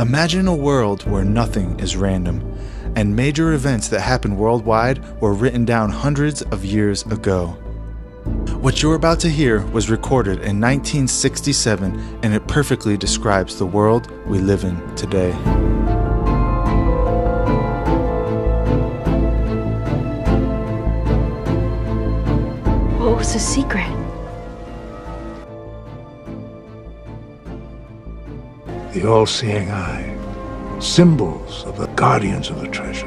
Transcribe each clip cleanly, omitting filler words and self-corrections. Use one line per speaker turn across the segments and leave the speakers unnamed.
Imagine a world where nothing is random, and major events that happen worldwide were written down hundreds of years ago. What you're about to hear was recorded in 1967, and it perfectly describes the world we live in today.
What was the secret?
The all-seeing eye, symbols of the guardians of the treasure.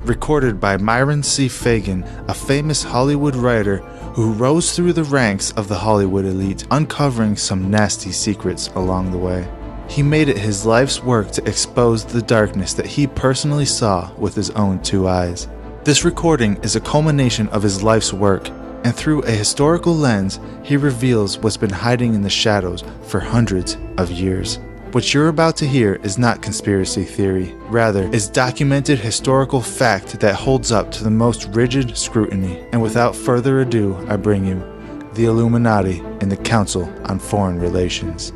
Recorded by Myron C. Fagan, a famous Hollywood writer who rose through the ranks of the Hollywood elite, uncovering some nasty secrets along the way. He made it his life's work to expose the darkness that he personally saw with his own two eyes. This recording is a culmination of his life's work, and through a historical lens, he reveals what's been hiding in the shadows for hundreds of years. What you're about to hear is not conspiracy theory, rather is documented historical fact that holds up to the most rigid scrutiny. And without further ado, I bring you the Illuminati and the Council on Foreign Relations.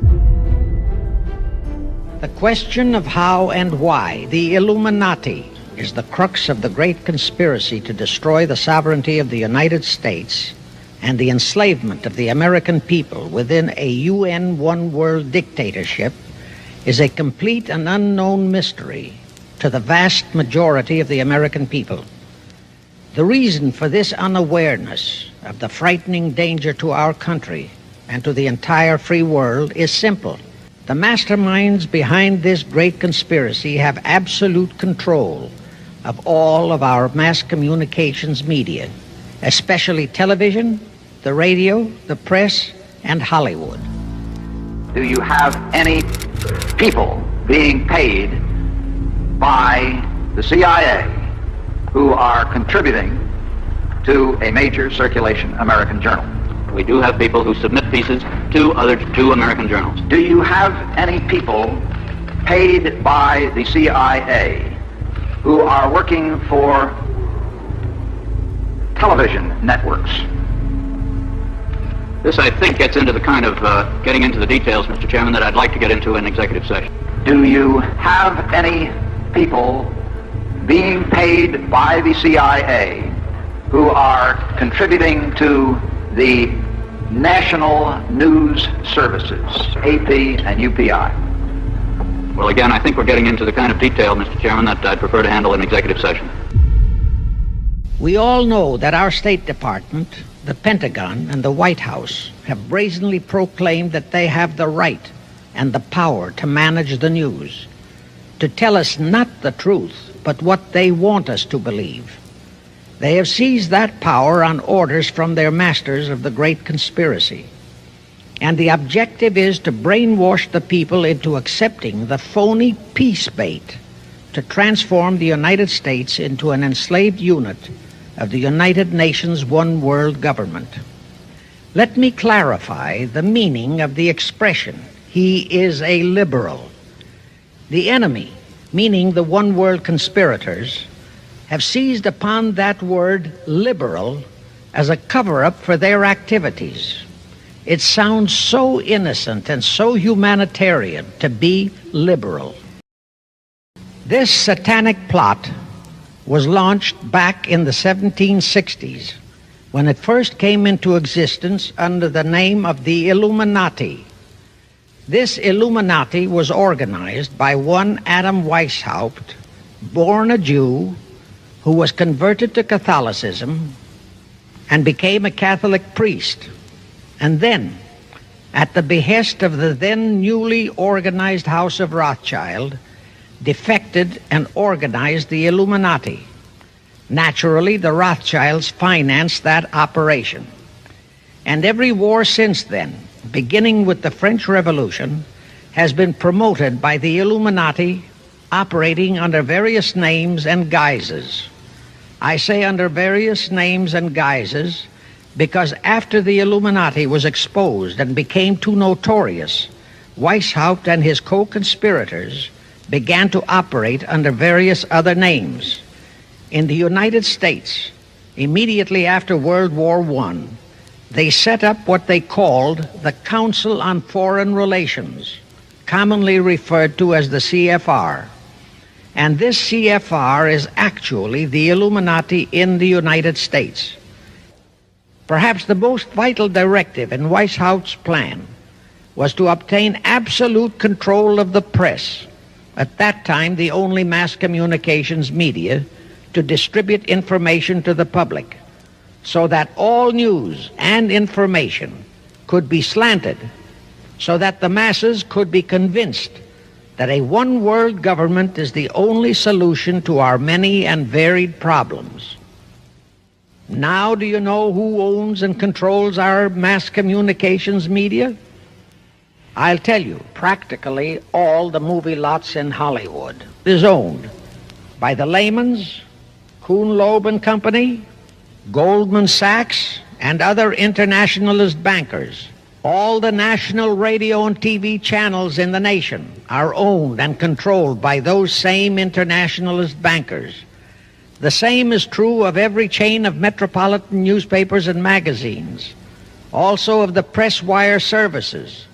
The question of how and why the Illuminati is the crux of the great conspiracy to destroy the sovereignty of the United States and the enslavement of the American people within a UN one-world dictatorship is a complete and unknown mystery to the vast majority of the American people. The reason for this unawareness of the frightening danger to our country and to the entire free world is simple. The masterminds behind this great conspiracy have absolute control of all of our mass communications media, especially television, the radio, the press, and Hollywood.
Do you have any people being paid by the CIA who are contributing to a major circulation American journal?
We do have people who submit pieces to two American journals.
Do you have any people paid by the CIA who are working for television networks?
This, I think, gets into the kind of getting into the details, Mr. Chairman, that I'd like to get into in executive session.
Do you have any people being paid by the CIA who are contributing to the national news services, AP and UPI?
Well, again, I think we're getting into the kind of detail, Mr. Chairman, that I'd prefer to handle in executive session.
We all know that our State Department, the Pentagon, and the White House have brazenly proclaimed that they have the right and the power to manage the news, to tell us not the truth, but what they want us to believe. They have seized that power on orders from their masters of the great conspiracy. And the objective is to brainwash the people into accepting the phony peace bait to transform the United States into an enslaved unit of the United Nations one world government. Let me clarify the meaning of the expression, "He is a liberal." The enemy, meaning the one world conspirators, have seized upon that word liberal as a cover-up for their activities. It sounds so innocent and so humanitarian to be liberal. This satanic plot was launched back in the 1760s when it first came into existence under the name of the Illuminati. This Illuminati was organized by one Adam Weishaupt, born a Jew, who was converted to Catholicism and became a Catholic priest, and then, at the behest of the then newly organized House of Rothschild, defected and organized the Illuminati. Naturally, the Rothschilds financed that operation. And every war since then, beginning with the French Revolution, has been promoted by the Illuminati, operating under various names and guises. I say under various names and guises because after the Illuminati was exposed and became too notorious, Weishaupt and his co-conspirators began to operate under various other names. In the United States, immediately after World War I, they set up what they called the Council on Foreign Relations, commonly referred to as the CFR. And this CFR is actually the Illuminati in the United States. Perhaps the most vital directive in Weishaupt's plan was to obtain absolute control of the press, at that time the only mass communications media, to distribute information to the public, so that all news and information could be slanted, so that the masses could be convinced that a one-world government is the only solution to our many and varied problems. Now do you know who owns and controls our mass communications media? I'll tell you, practically all the movie lots in Hollywood is owned by the Lehmans, Kuhn Loeb and Company, Goldman Sachs, and other internationalist bankers. All the national radio and TV channels in the nation are owned and controlled by those same internationalist bankers. The same is true of every chain of metropolitan newspapers and magazines, also of the press wire services,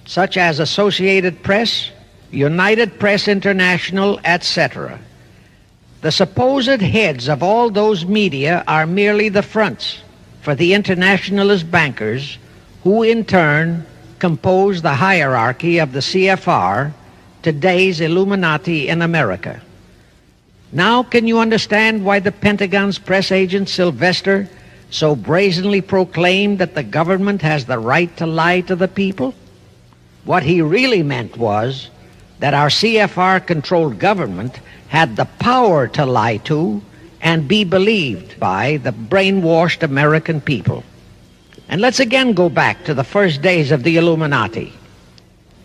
such as Associated Press, United Press International, etc. The supposed heads of all those media are merely the fronts for the internationalist bankers, who in turn compose the hierarchy of the CFR, today's Illuminati in America. Now can you understand why the Pentagon's press agent Sylvester so brazenly proclaimed that the government has the right to lie to the people? What he really meant was that our CFR-controlled government had the power to lie to and be believed by the brainwashed American people. And let's again go back to the first days of the Illuminati.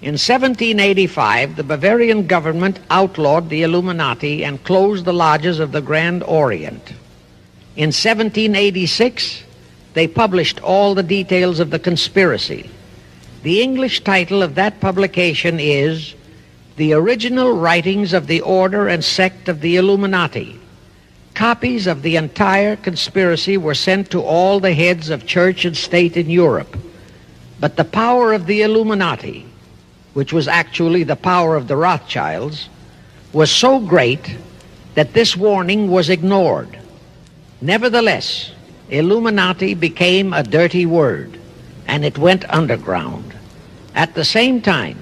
In 1785, the Bavarian government outlawed the Illuminati and closed the lodges of the Grand Orient. In 1786, they published all the details of the conspiracy. The English title of that publication is The Original Writings of the Order and Sect of the Illuminati. Copies of the entire conspiracy were sent to all the heads of church and state in Europe. But the power of the Illuminati, which was actually the power of the Rothschilds, was so great that this warning was ignored. Nevertheless, Illuminati became a dirty word, and it went underground. At the same time,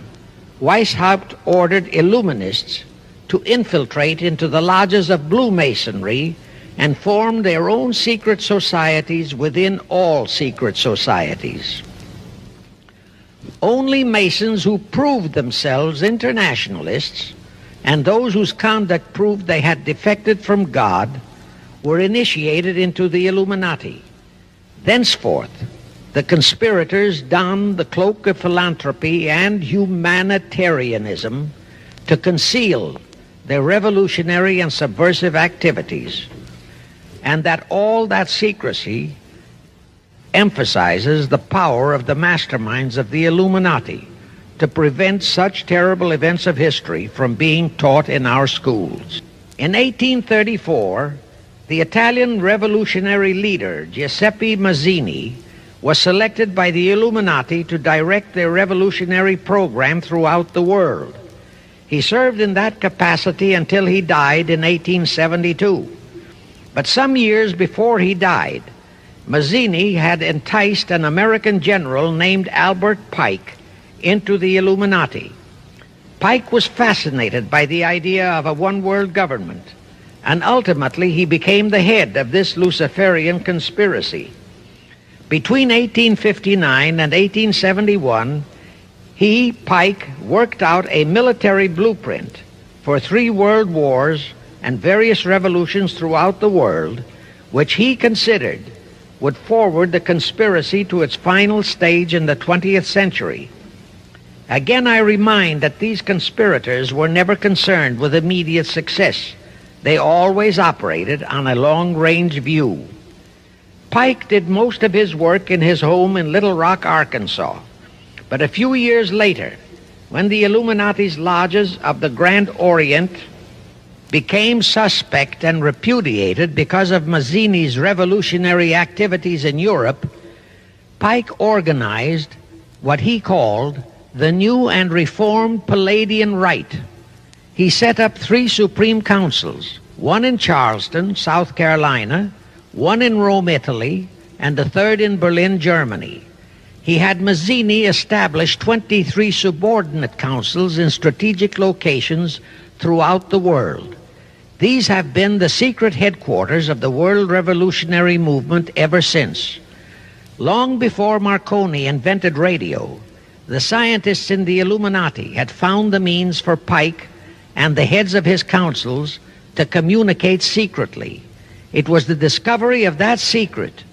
Weishaupt ordered Illuminists to infiltrate into the lodges of Blue Masonry and form their own secret societies within all secret societies. Only Masons who proved themselves internationalists and those whose conduct proved they had defected from God were initiated into the Illuminati. Thenceforth, the conspirators donned the cloak of philanthropy and humanitarianism to conceal their revolutionary and subversive activities, and that all that secrecy emphasizes the power of the masterminds of the Illuminati to prevent such terrible events of history from being taught in our schools. In 1834, the Italian revolutionary leader Giuseppe Mazzini was selected by the Illuminati to direct their revolutionary program throughout the world. He served in that capacity until he died in 1872. But some years before he died, Mazzini had enticed an American general named Albert Pike into the Illuminati. Pike was fascinated by the idea of a one-world government, and ultimately he became the head of this Luciferian conspiracy. Between 1859 and 1871, Pike, worked out a military blueprint for 3 world wars and various revolutions throughout the world, which he considered would forward the conspiracy to its final stage in the 20th century. Again, I remind that these conspirators were never concerned with immediate success. They always operated on a long-range view. Pike did most of his work in his home in Little Rock, Arkansas. But a few years later, when the Illuminati's lodges of the Grand Orient became suspect and repudiated because of Mazzini's revolutionary activities in Europe, Pike organized what he called the new and reformed Palladian Rite. He set up 3 supreme councils, one in Charleston, South Carolina, one in Rome, Italy, and the third in Berlin, Germany. He had Mazzini establish 23 subordinate councils in strategic locations throughout the world. These have been the secret headquarters of the world revolutionary movement ever since. Long before Marconi invented radio, the scientists in the Illuminati had found the means for Pike and the heads of his councils to communicate secretly. It was the discovery of that secret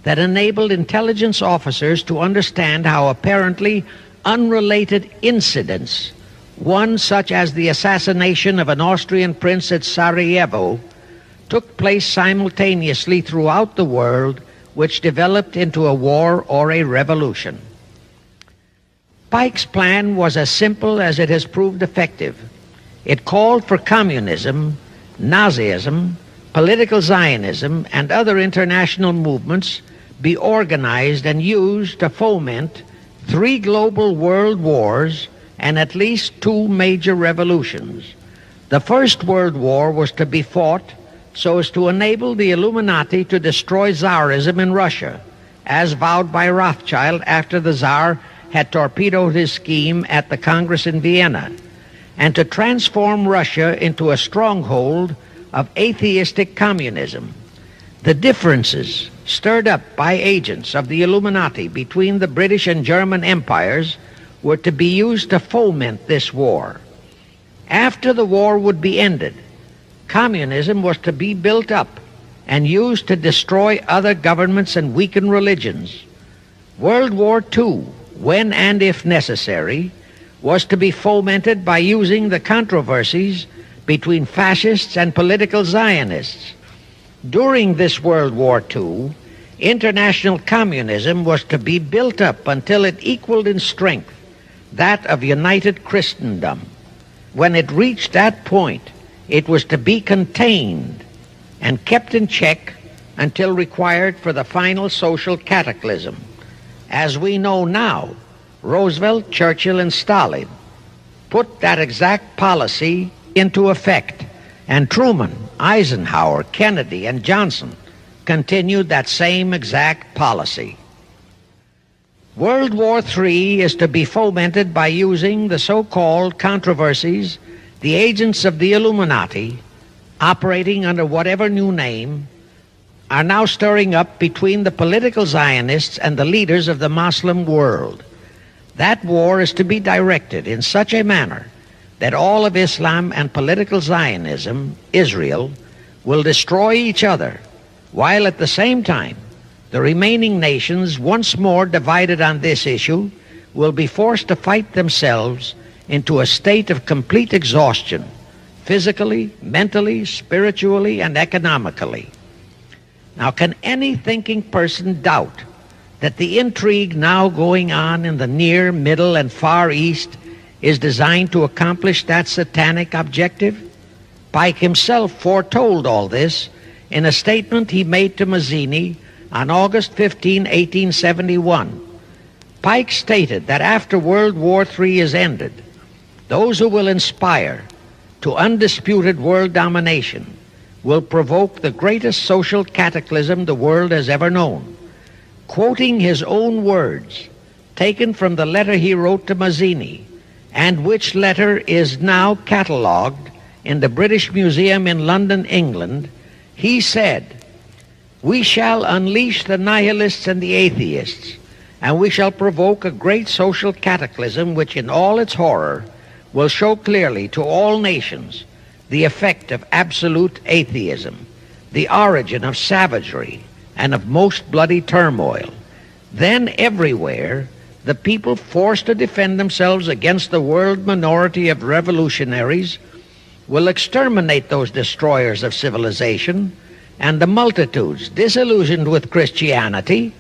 that enabled intelligence officers to understand how apparently unrelated incidents, one such as the assassination of an Austrian prince at Sarajevo, took place simultaneously throughout the world, which developed into a war or a revolution. Pike's plan was as simple as it has proved effective. It called for communism, Nazism, political Zionism, and other international movements be organized and used to foment 3 global world wars and at least 2 major revolutions. The First World War was to be fought so as to enable the Illuminati to destroy Tsarism in Russia, as vowed by Rothschild after the Tsar had torpedoed his scheme at the Congress in Vienna, and to transform Russia into a stronghold of atheistic communism. The differences stirred up by agents of the Illuminati between the British and German empires were to be used to foment this war. After the war would be ended, communism was to be built up and used to destroy other governments and weaken religions. World War II, when and if necessary, was to be fomented by using the controversies between fascists and political Zionists. During this World War II, international communism was to be built up until it equaled in strength that of united Christendom. When it reached that point, it was to be contained and kept in check until required for the final social cataclysm. As we know now, Roosevelt, Churchill, and Stalin put that exact policy into effect, and Truman, Eisenhower, Kennedy, and Johnson continued that same exact policy. World War III is to be fomented by using the so-called controversies the agents of the Illuminati, operating under whatever new name, are now stirring up between the political Zionists and the leaders of the Muslim world. That war is to be directed in such a manner that all of Islam and political Zionism, Israel, will destroy each other, while at the same time the remaining nations, once more divided on this issue, will be forced to fight themselves into a state of complete exhaustion, physically, mentally, spiritually, and economically. Now, can any thinking person doubt that the intrigue now going on in the Near, Middle, and Far East is designed to accomplish that satanic objective? Pike himself foretold all this in a statement he made to Mazzini on August 15, 1871. Pike stated that after World War III is ended, those who will inspire to undisputed world domination will provoke the greatest social cataclysm the world has ever known. Quoting his own words, taken from the letter he wrote to Mazzini, and which letter is now catalogued in the British Museum in London, England, he said, "We shall unleash the nihilists and the atheists, and we shall provoke a great social cataclysm which in all its horror will show clearly to all nations the effect of absolute atheism, the origin of savagery and of most bloody turmoil. Then everywhere the people forced to defend themselves against the world minority of revolutionaries will exterminate those destroyers of civilization, and the multitudes disillusioned with Christianity,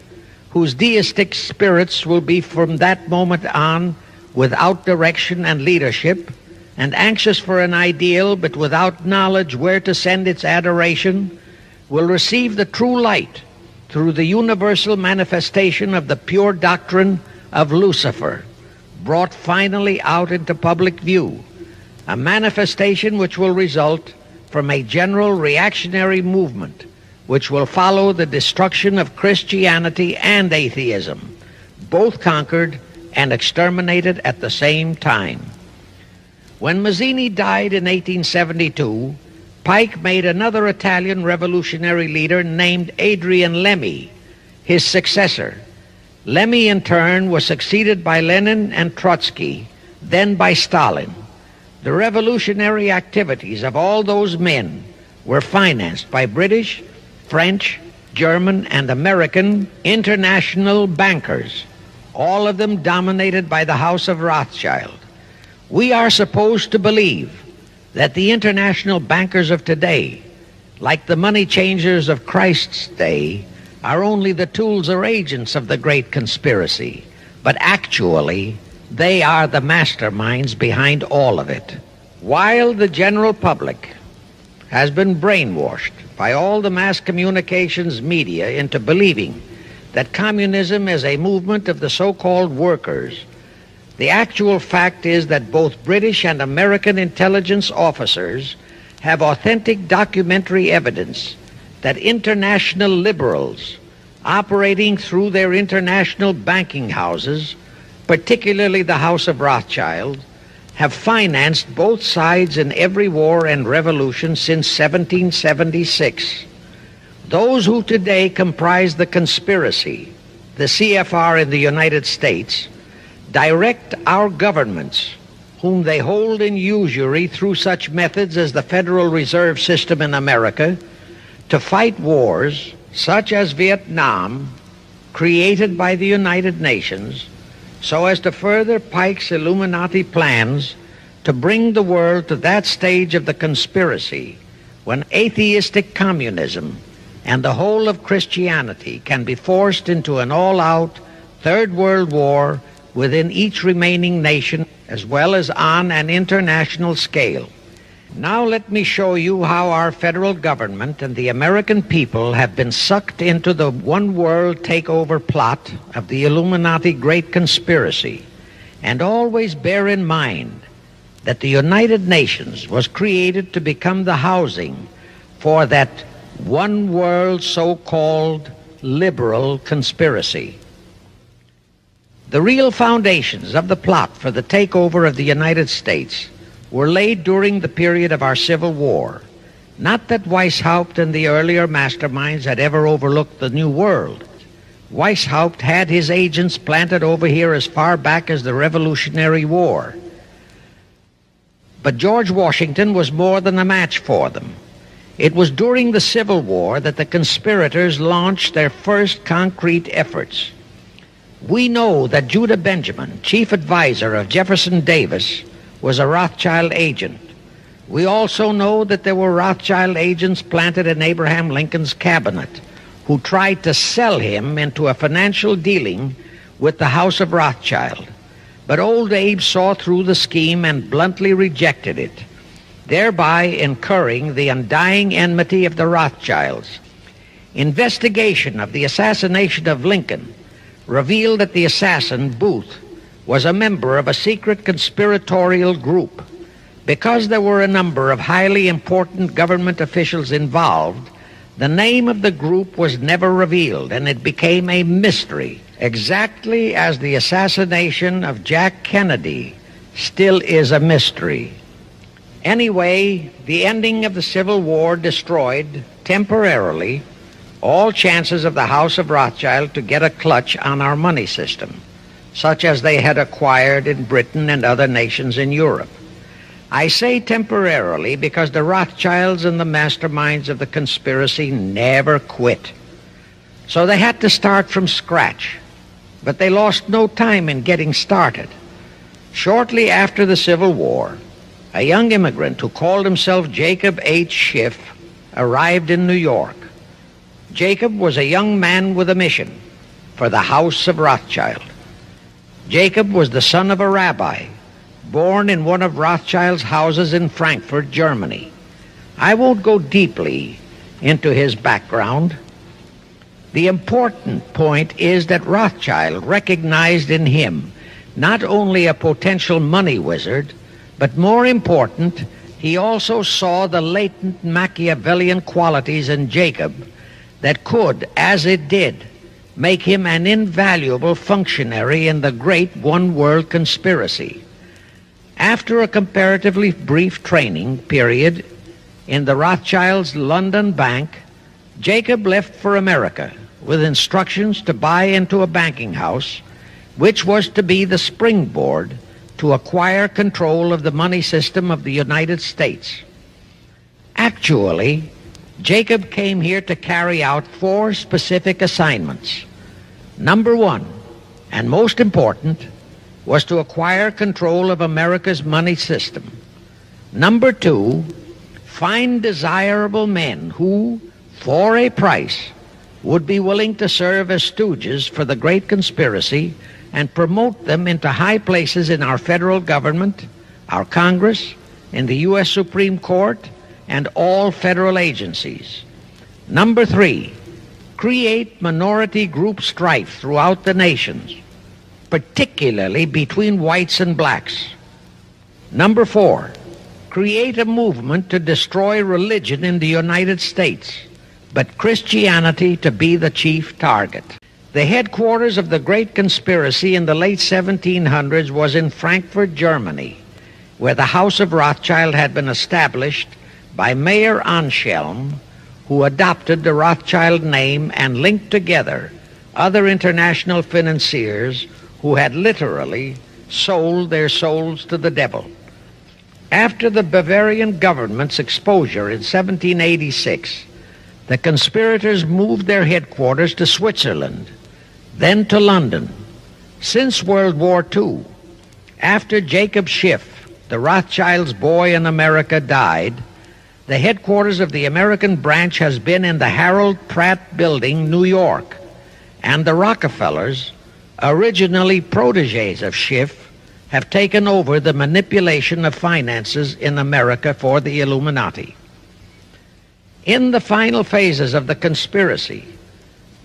whose deistic spirits will be from that moment on without direction and leadership, and anxious for an ideal but without knowledge where to send its adoration, will receive the true light through the universal manifestation of the pure doctrine of Lucifer, brought finally out into public view, a manifestation which will result from a general reactionary movement which will follow the destruction of Christianity and atheism, both conquered and exterminated at the same time. When Mazzini died in 1872, Pike made another Italian revolutionary leader named Adrian Lemmi his successor. Lemmi, in turn, was succeeded by Lenin and Trotsky, then by Stalin. The revolutionary activities of all those men were financed by British, French, German, and American international bankers, all of them dominated by the House of Rothschild. We are supposed to believe that the international bankers of today, like the money changers of Christ's day, are only the tools or agents of the great conspiracy, but actually they are the masterminds behind all of it. While the general public has been brainwashed by all the mass communications media into believing that communism is a movement of the so-called workers, the actual fact is that both British and American intelligence officers have authentic documentary evidence that international liberals operating through their international banking houses, particularly the House of Rothschild, have financed both sides in every war and revolution since 1776. Those who today comprise the conspiracy, the CFR in the United States, direct our governments, whom they hold in usury through such methods as the Federal Reserve System in America, to fight wars such as Vietnam, created by the United Nations, so as to further Pike's Illuminati plans to bring the world to that stage of the conspiracy when atheistic communism and the whole of Christianity can be forced into an all-out Third World War within each remaining nation, as well as on an international scale. Now let me show you how our federal government and the American people have been sucked into the one-world takeover plot of the Illuminati Great Conspiracy. And always bear in mind that the United Nations was created to become the housing for that one-world so-called liberal conspiracy. The real foundations of the plot for the takeover of the United States were laid during the period of our Civil War. Not that Weishaupt and the earlier masterminds had ever overlooked the New World. Weishaupt had his agents planted over here as far back as the Revolutionary War. But George Washington was more than a match for them. It was during the Civil War that the conspirators launched their first concrete efforts. We know that Judah Benjamin, chief advisor of Jefferson Davis, was a Rothschild agent. We also know that there were Rothschild agents planted in Abraham Lincoln's cabinet who tried to sell him into a financial dealing with the House of Rothschild. But old Abe saw through the scheme and bluntly rejected it, thereby incurring the undying enmity of the Rothschilds. Investigation of the assassination of Lincoln revealed that the assassin, Booth, was a member of a secret conspiratorial group. Because there were a number of highly important government officials involved, the name of the group was never revealed, and it became a mystery, exactly as the assassination of Jack Kennedy still is a mystery. Anyway, the ending of the Civil War destroyed, temporarily, all chances of the House of Rothschild to get a clutch on our money system, such as they had acquired in Britain and other nations in Europe. I say temporarily because the Rothschilds and the masterminds of the conspiracy never quit. So they had to start from scratch, but they lost no time in getting started. Shortly after the Civil War, a young immigrant who called himself Jacob H. Schiff arrived in New York. Jacob was a young man with a mission for the House of Rothschild. Jacob was the son of a rabbi, born in one of Rothschild's houses in Frankfurt, Germany. I won't go deeply into his background. The important point is that Rothschild recognized in him not only a potential money wizard, but more important, he also saw the latent Machiavellian qualities in Jacob that could, as it did, make him an invaluable functionary in the great one-world conspiracy. After a comparatively brief training period in the Rothschilds' London bank, Jacob left for America with instructions to buy into a banking house, which was to be the springboard to acquire control of the money system of the United States. Actually, Jacob came here to carry out 4 specific assignments. Number 1, and most important, was to acquire control of America's money system. Number 2, find desirable men who, for a price, would be willing to serve as stooges for the great conspiracy and promote them into high places in our federal government, our Congress, in the U.S. Supreme Court, and all federal agencies. Number 3, create minority group strife throughout the nations, particularly between whites and blacks. Number 4, create a movement to destroy religion in the United States, but Christianity to be the chief target. The headquarters of the great conspiracy in the late 1700s was in Frankfurt, Germany, where the House of Rothschild had been established by Mayer Anschelm, who adopted the Rothschild name and linked together other international financiers who had literally sold their souls to the devil. After the Bavarian government's exposure in 1786, the conspirators moved their headquarters to Switzerland, then to London. Since World War II, after Jacob Schiff, the Rothschilds' boy in America, died, the headquarters of the American branch has been in the Harold Pratt Building, New York, and the Rockefellers, originally protégés of Schiff, have taken over the manipulation of finances in America for the Illuminati. In the final phases of the conspiracy,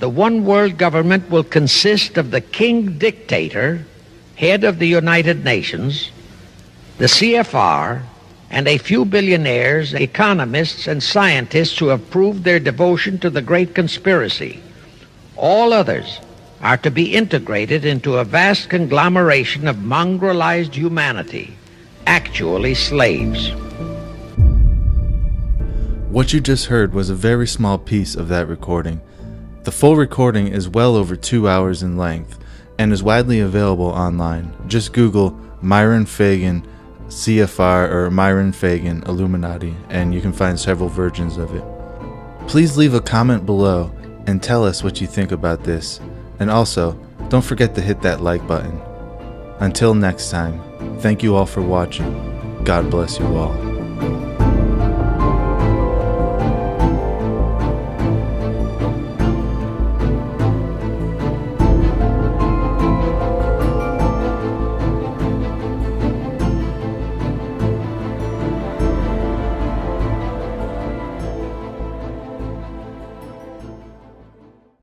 the one-world government will consist of the king dictator, head of the United Nations, the CFR, and a few billionaires, economists, and scientists who have proved their devotion to the great conspiracy. All others are to be integrated into a vast conglomeration of mongrelized humanity, actually slaves.
What you just heard was a very small piece of that recording. The full recording is well over 2 hours in length and is widely available online. Just Google Myron Fagan CFR or Myron Fagan Illuminati and you can find several versions of it. Please leave a comment below and tell us what you think about this. And also, don't forget to hit that like button. Until next time, thank you all for watching. God bless you all.